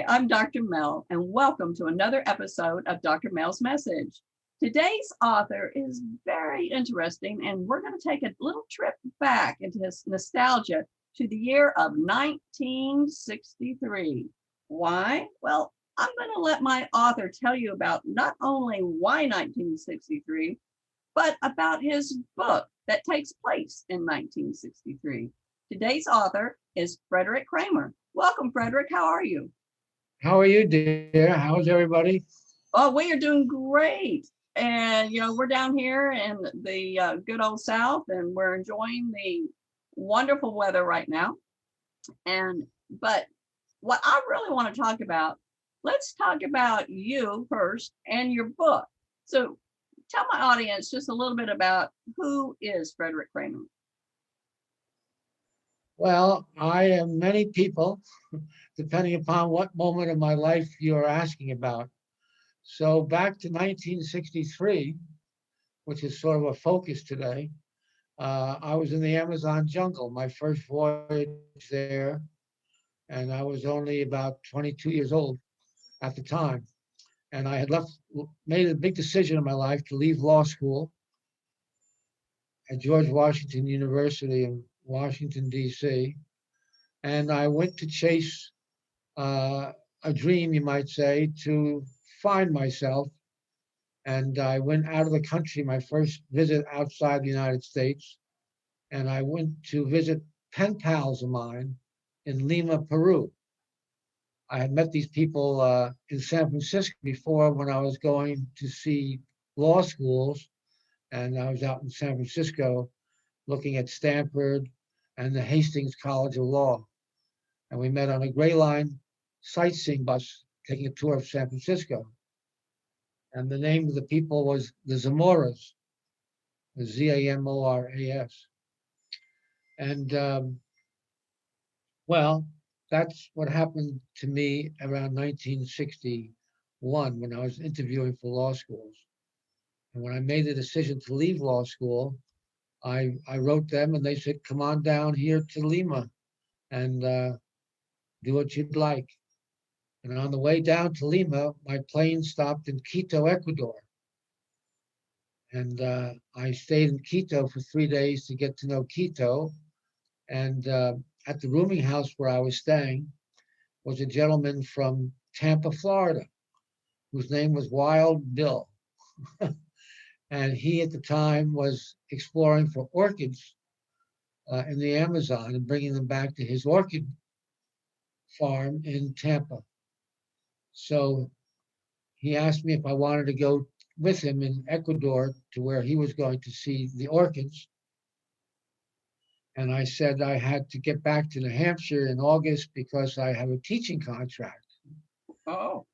Hi, I'm Dr. Mel, and welcome to another episode of Dr. Mel's Message. Today's author is very interesting, and we're going to take a little trip back into his nostalgia to the year of 1963. Why? Well, I'm going to let my author tell you about not only why 1963, but about his book that takes place in 1963. Today's author is Frederick Kramer. Welcome, Frederick. How are you? How are you, dear? How's everybody? Oh, we are doing great. And, we're down here in the good old South and we're enjoying the wonderful weather right now. But what I really want to talk about, let's talk about you first and your book. So tell my audience just a little bit about who is Frederick Crane. Well, I am many people, depending upon what moment of my life you're asking about. So back to 1963, which is sort of a focus today, I was in the Amazon jungle, my first voyage there, and I was only about 22 years old at the time. And I had made a big decision in my life to leave law school at George Washington University in Washington, D.C. And I went to chase a dream, you might say, to find myself. And I went out of the country, my first visit outside the United States. And I went to visit pen pals of mine in Lima, Peru. I had met these people in San Francisco before when I was going to see law schools. And I was out in San Francisco looking at Stanford and the Hastings College of Law. And we met on a Gray Line sightseeing bus taking a tour of San Francisco. And the name of the people was the Zamoras, the Zamoras. And well, that's what happened to me around 1961 when I was interviewing for law schools. And when I made the decision to leave law school, I wrote them and they said, come on down here to Lima and do what you'd like. And on the way down to Lima, my plane stopped in Quito, Ecuador. And I stayed in Quito for 3 days to get to know Quito. And at the rooming house where I was staying was a gentleman from Tampa, Florida, whose name was Wild Bill. And he at the time was exploring for orchids in the Amazon and bringing them back to his orchid farm in Tampa. So he asked me if I wanted to go with him in Ecuador to where he was going to see the orchids. And I said I had to get back to New Hampshire in August because I have a teaching contract. Oh,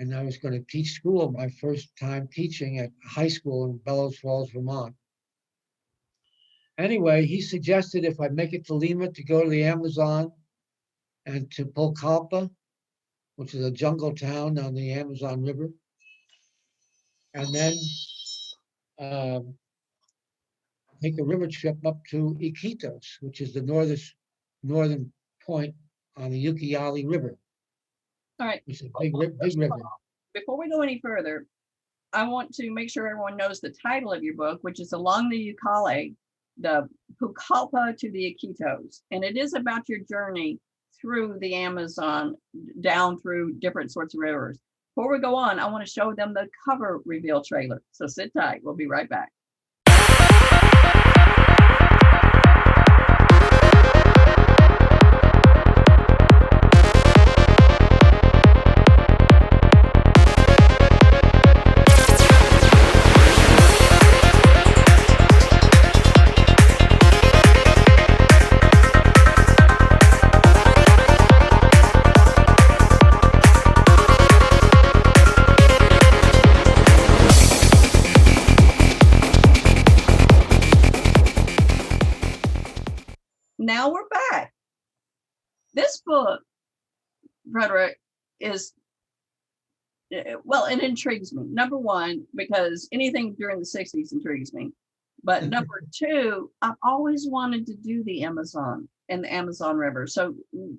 And I was going to teach school, my first time teaching at high school in Bellows Falls, Vermont. Anyway, he suggested if I make it to Lima to go to the Amazon and to Pucallpa, which is a jungle town on the Amazon River, and then um, take a river trip up to Iquitos, which is the northern point on the Ucayali River, all right. which is a First big of river. all, before we go any further, I want to make sure everyone knows the title of your book, which is Along the Ucayali, the Pucallpa to the Iquitos. And it is about your journey through the Amazon, down through different sorts of rivers. Before we go on, I want to show them the cover reveal trailer. So sit tight. We'll be right back. Now we're back. This book, Frederick, is, well, it intrigues me. Number one, because anything during the 60s intrigues me. But number two, I've always wanted to do the Amazon and the Amazon River. So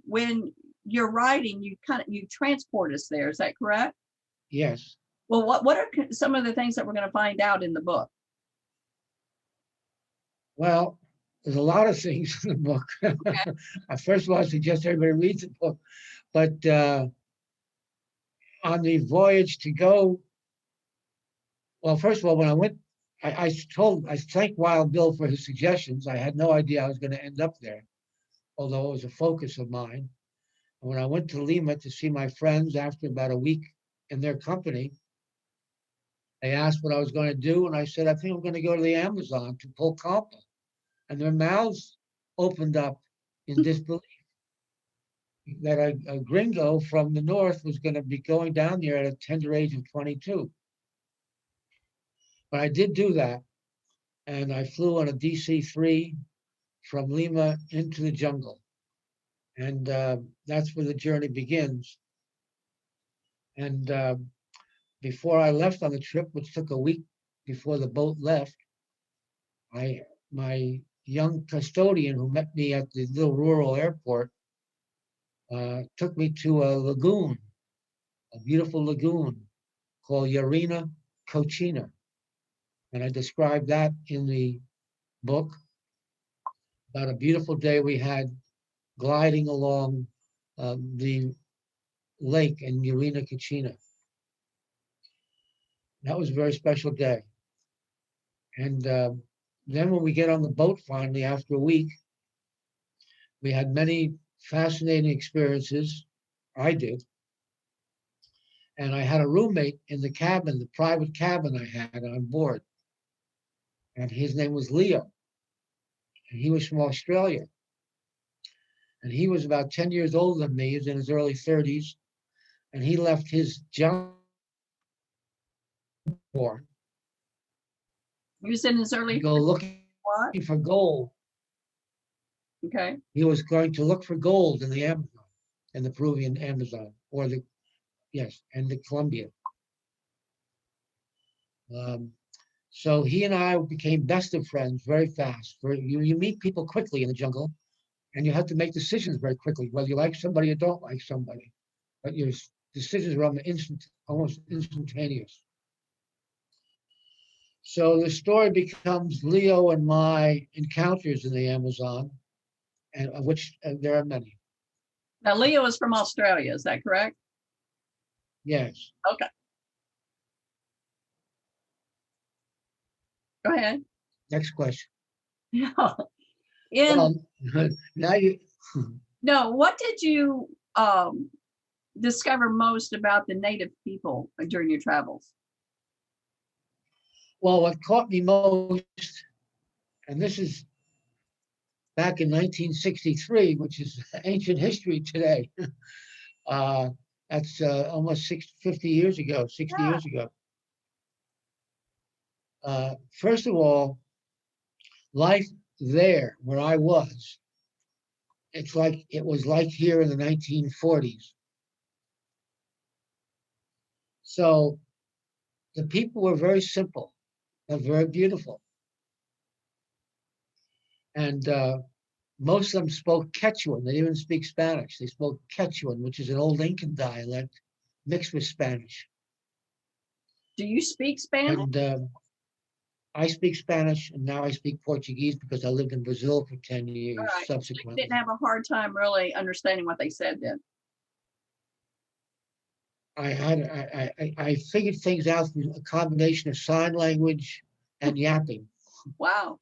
when your writing, you transport us there. Is that correct? Yes. Well, what are some of the things that we're going to find out in the book? Well, there's a lot of things in the book. First of all, I suggest everybody reads the book. But on the voyage to go, well, first of all, when I went, I thanked Wild Bill for his suggestions. I had no idea I was going to end up there, although it was a focus of mine. And when I went to Lima to see my friends after about a week in their company, they asked what I was going to do, and I said, I think I'm going to go to the Amazon, to Pucallpa. And their mouths opened up in disbelief that a gringo from the north was going to be going down there at a tender age of 22. But I did do that, and I flew on a DC-3 from Lima into the jungle. And that's where the journey begins. And before I left on the trip, which took a week before the boat left, my young custodian who met me at the little rural airport took me to a lagoon, a beautiful lagoon called Yarina Cochina. And I described that in the book, about a beautiful day we had gliding along the lake in Yarina Cochina. That was a very special day. And then when we get on the boat finally after a week, we had many fascinating experiences. I did. And I had a roommate in the cabin, the private cabin I had on board. And his name was Leo. And he was from Australia. And he was about 10 years older than me. He was in his early 30s. And he left his job for He was in his to early go looking what? for gold. Okay. He was going to look for gold in the Amazon, in the Peruvian Amazon, or and the Colombia. So he and I became best of friends very fast. You meet people quickly in the jungle, and you have to make decisions very quickly, whether you like somebody or don't like somebody. But your decisions are almost instantaneous. So the story becomes Leo and my encounters in the Amazon, and of which there are many. Now, Leo is from Australia. Is that correct? Yes. Okay. Go ahead. Next question. Yeah. Now you. No, what did you discover most about the native people during your travels? Well, what caught me most, and this is back in 1963, which is ancient history today. That's almost 50 years ago, 60 years ago. First of all, life there where I was, it was like here in the 1940s. So the people were very simple and very beautiful. And most of them spoke Quechuan. They didn't even speak Spanish. They spoke Quechuan, which is an old Incan dialect mixed with Spanish. Do you speak Spanish? And I speak Spanish, and now I speak Portuguese because I lived in Brazil for 10 years subsequently. You didn't have a hard time really understanding what they said then? I figured things out through a combination of sign language and yapping. Wow.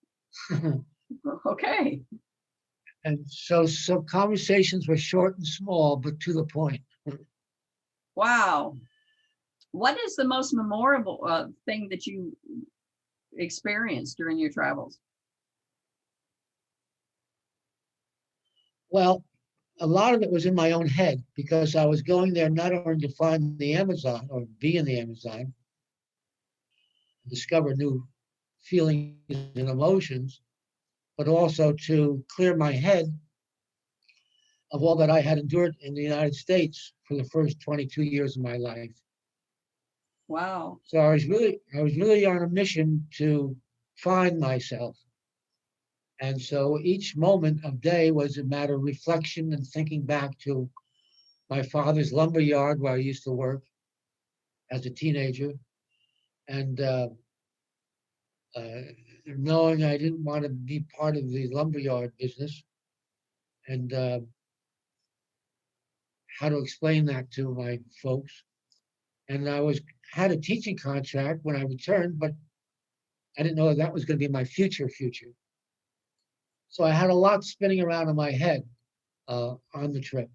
Okay. And so conversations were short and small, but to the point. Wow. What is the most memorable thing that you experienced during your travels? Well, a lot of it was in my own head because I was going there not only to find the Amazon or be in the Amazon, discover new feelings and emotions, but also to clear my head of all that I had endured in the United States for the first 22 years of my life. Wow. So I was really on a mission to find myself. And so each moment of day was a matter of reflection and thinking back to my father's lumber yard where I used to work as a teenager, and uh, knowing I didn't want to be part of the lumberyard business, and how to explain that to my folks. And I had a teaching contract when I returned, but I didn't know that was going to be my future. So I had a lot spinning around in my head on the trip.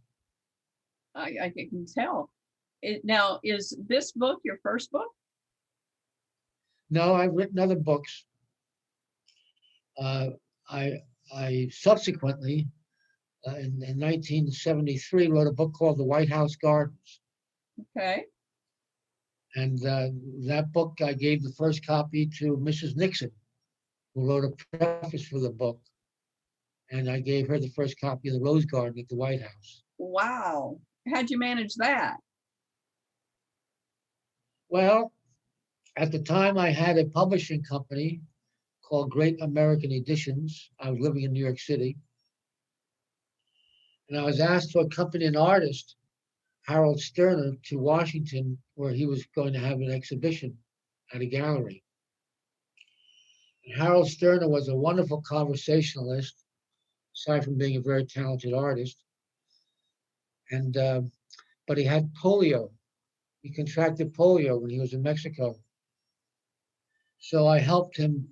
I can tell. Now, is this book your first book? No, I've written other books. I subsequently, in 1973, wrote a book called The White House Gardens. Okay. And that book, I gave the first copy to Mrs. Nixon, who wrote a preface for the book. And I gave her the first copy of The Rose Garden at the White House. Wow. How'd you manage that? Well, at the time, I had a publishing company called Great American Editions. I was living in New York City. And I was asked to accompany an artist, Harold Sterner, to Washington, where he was going to have an exhibition at a gallery. And Harold Sterner was a wonderful conversationalist, aside from being a very talented artist. And but he had polio. He contracted polio when he was in Mexico. So I helped him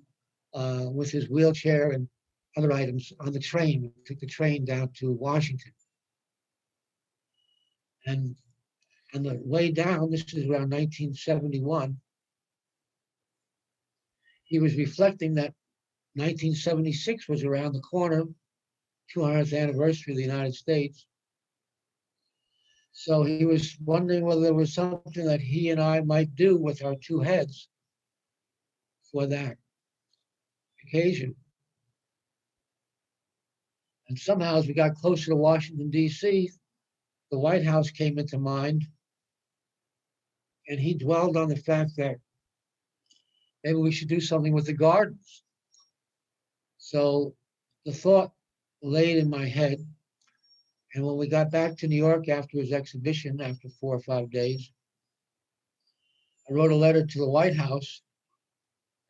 with his wheelchair and other items on the train. We took the train down to Washington. And on the way down, this is around 1971, he was reflecting that 1976 was around the corner, 200th anniversary of the United States. So he was wondering whether there was something that he and I might do with our two heads for that occasion. And somehow, as we got closer to Washington, D.C., the White House came into mind. And he dwelled on the fact that maybe we should do something with the gardens. So the thought laid in my head. And when we got back to New York after his exhibition, after 4 or 5 days, I wrote a letter to the White House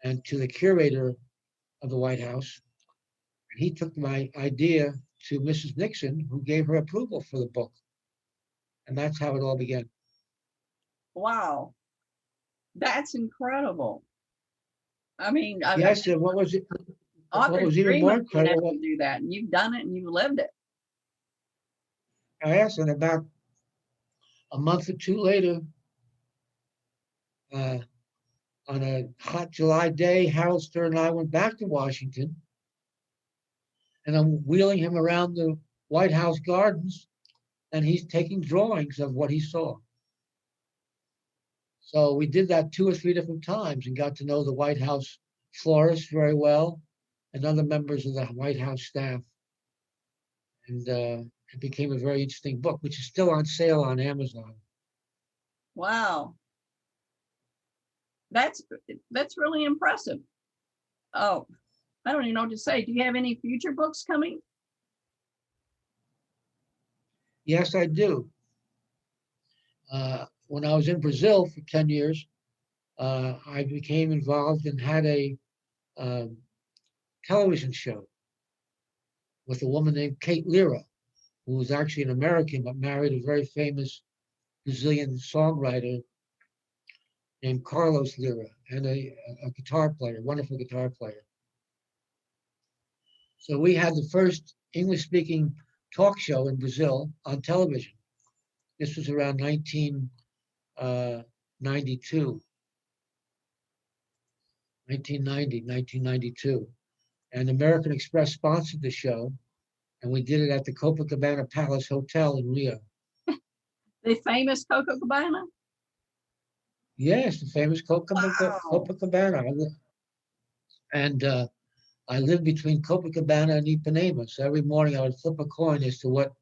and to the curator of the White House. And he took my idea to Mrs. Nixon, who gave her approval for the book. And that's how it all began. Wow. That's incredible. I mean, Yes, and what was it? What was even more incredible? Do that, and you've done it, and you've lived it. Yes, and about a month or two later, on a hot July day, Harold Stern and I went back to Washington, and I'm wheeling him around the White House gardens, and he's taking drawings of what he saw. So we did that 2 or 3 different times and got to know the White House florist very well and other members of the White House staff. And it became a very interesting book, which is still on sale on Amazon. Wow. That's really impressive. Oh, I don't even know what to say. Do you have any future books coming? Yes, I do. When I was in Brazil for 10 years, I became involved and had a television show with a woman named Kate Lira, who was actually an American but married a very famous Brazilian songwriter named Carlos Lira, and a guitar player, wonderful guitar player. So we had the first English-speaking talk show in Brazil on television. This was around 1992, 1992. And American Express sponsored the show, and we did it at the Coco Cabana Palace Hotel in Rio. The famous Coco Cabana? Yes, the famous Coco Cabana. And I lived between Copacabana and Ipanema. So every morning I would flip a coin as to what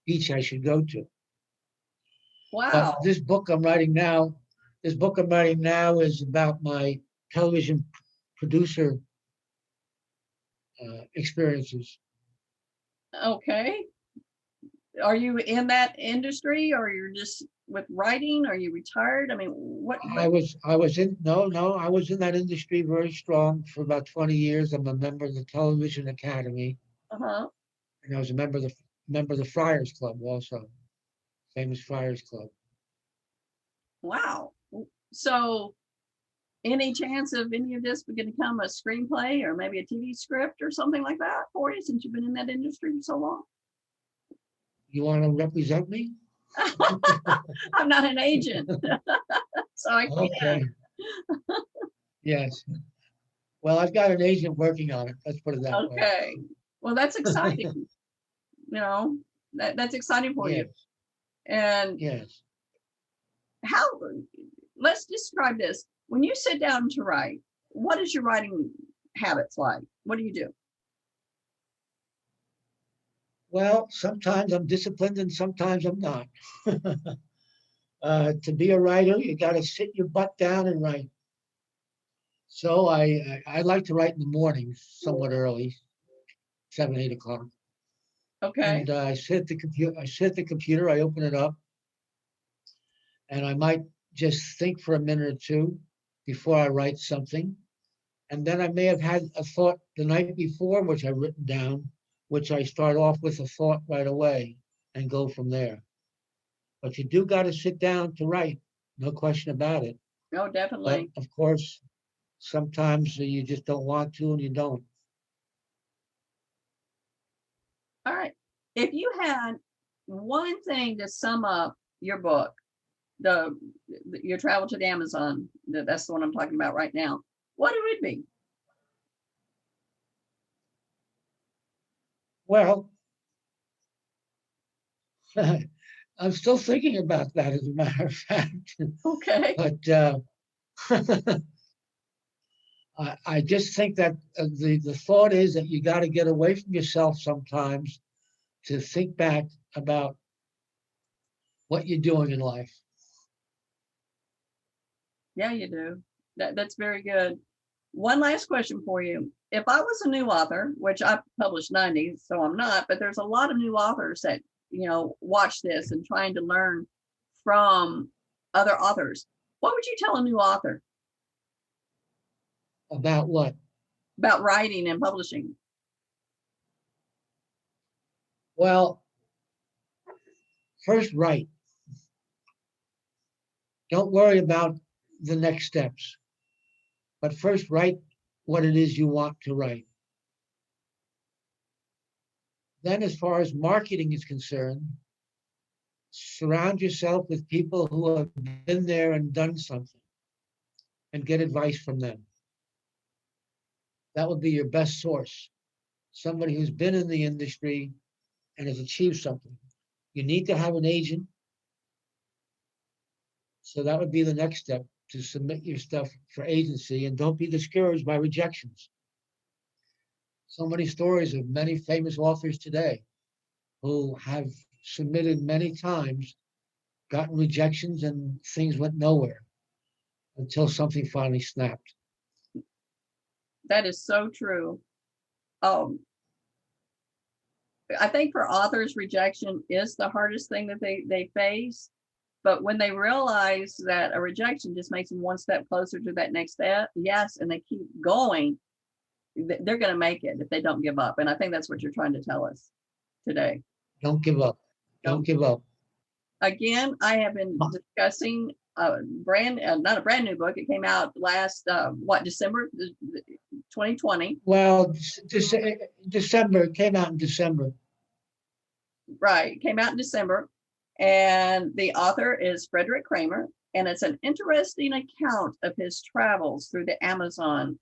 beach I should go to. Wow. But this book I'm writing now is about my television producer experiences. Okay. Are you in that industry, or you're just with writing? Are you retired? I mean, what? I was in that industry very strong for about 20 years. I'm a member of the Television Academy, Uh-huh. and I was a member of the Friars Club also, famous Friars Club. Wow. So any chance of any of this going to become a screenplay or maybe a TV script or something like that for you, since you've been in that industry for so long? You want to represent me? I'm not an agent, so I Okay. can't. Yes. Well, I've got an agent working on it. Let's put it that way. Okay. Well, that's exciting. You know, that's exciting for you. Yes. And Yes. how, let's describe this. When you sit down to write, what is your writing habits like? What do you do? Well, sometimes I'm disciplined and sometimes I'm not. To be a writer, you got to sit your butt down and write. So I like to write in the mornings, somewhat early, 7, 8 o'clock. Okay. And I sit at the computer. I sit at the computer. I open it up, and I might just think for a minute or two before I write something. And then I may have had a thought the night before, which I've written down, which I start off with a thought right away and go from there. But you do got to sit down to write, no question about it. Oh, But definitely. of course, sometimes you just don't want to and you don't. All right. If you had one thing to sum up your book, the your travel to the Amazon, that's the one I'm talking about right now, what it would be? Well, I'm still thinking about that, as a matter of fact. Okay. But I just think that the thought is that you got to get away from yourself sometimes to think back about what you're doing in life. Yeah, you do. That's very good. One last question for you. If I was a new author, which I published 90, so I'm not, but there's a lot of new authors that, watch this and trying to learn from other authors. What would you tell a new author About what? about writing and publishing? Well, first write. Don't worry about the next steps. But first write what it is you want to write. Then, as far as marketing is concerned, surround yourself with people who have been there and done something and get advice from them. That would be your best source. Somebody who's been in the industry and has achieved something. You need to have an agent. So that would be the next step, to submit your stuff for agency, and don't be discouraged by rejections. So many stories of many famous authors today who have submitted many times, gotten rejections, and things went nowhere until something finally snapped. That is so true. Um, I think for authors, rejection is the hardest thing that they face. But when they realize that a rejection just makes them one step closer to that next step, yes, and they keep going, they're going to make it if they don't give up. And I think that's what you're trying to tell us today. Don't give up. Don't give up. Again, I have been discussing not a brand new book. It came out last, December 2020. Well, December, it came out in December. Right, came out in December. And the author is Frederick Kramer. And it's an interesting account of his travels through the Amazon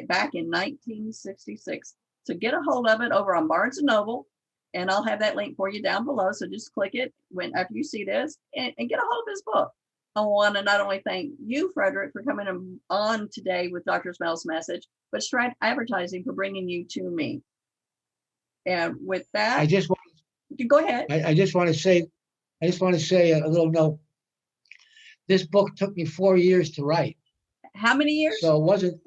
back in 1966. So get a hold of it over on Barnes and Noble. And I'll have that link for you down below. So just click it after you see this and get a hold of this book. I want to not only thank you, Frederick, for coming on today with Dr. Smell's message, but Strat Advertising for bringing you to me. And with that, go ahead. I just want to say a little note. This book took me 4 years to write. How many years? So it wasn't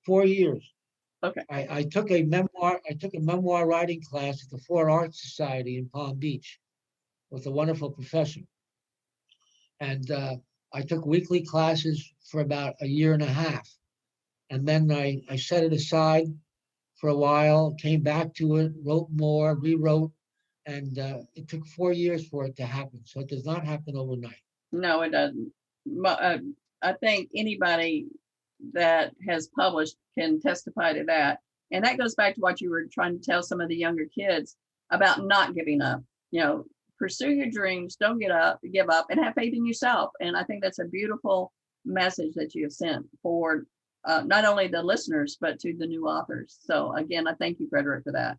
4 years. Okay. I took a memoir writing class at the Fort Arts Society in Palm Beach. with a wonderful professor. And I took weekly classes for about a year and a half. And then I set it aside for a while, came back to it, wrote more, rewrote, and it took 4 years for it to happen. So it does not happen overnight. No, it doesn't. I think anybody that has published can testify to that. And that goes back to what you were trying to tell some of the younger kids about not giving up. You know, pursue your dreams, don't give up, and have faith in yourself. And I think that's a beautiful message that you have sent for not only the listeners, but to the new authors. So again, I thank you, Frederick, for that.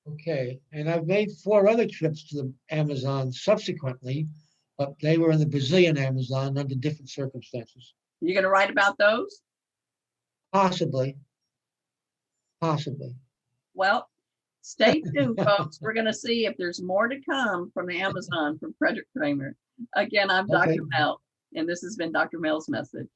Okay, and I've made 4 other trips to the Amazon subsequently, but they were in the Brazilian Amazon under different circumstances. You're going to write about those? Possibly. Possibly. Well, stay tuned, folks. We're going to see if there's more to come from the Amazon from Frederick Kramer. Again, I'm Okay. Dr. Mel, and this has been Dr. Mel's message.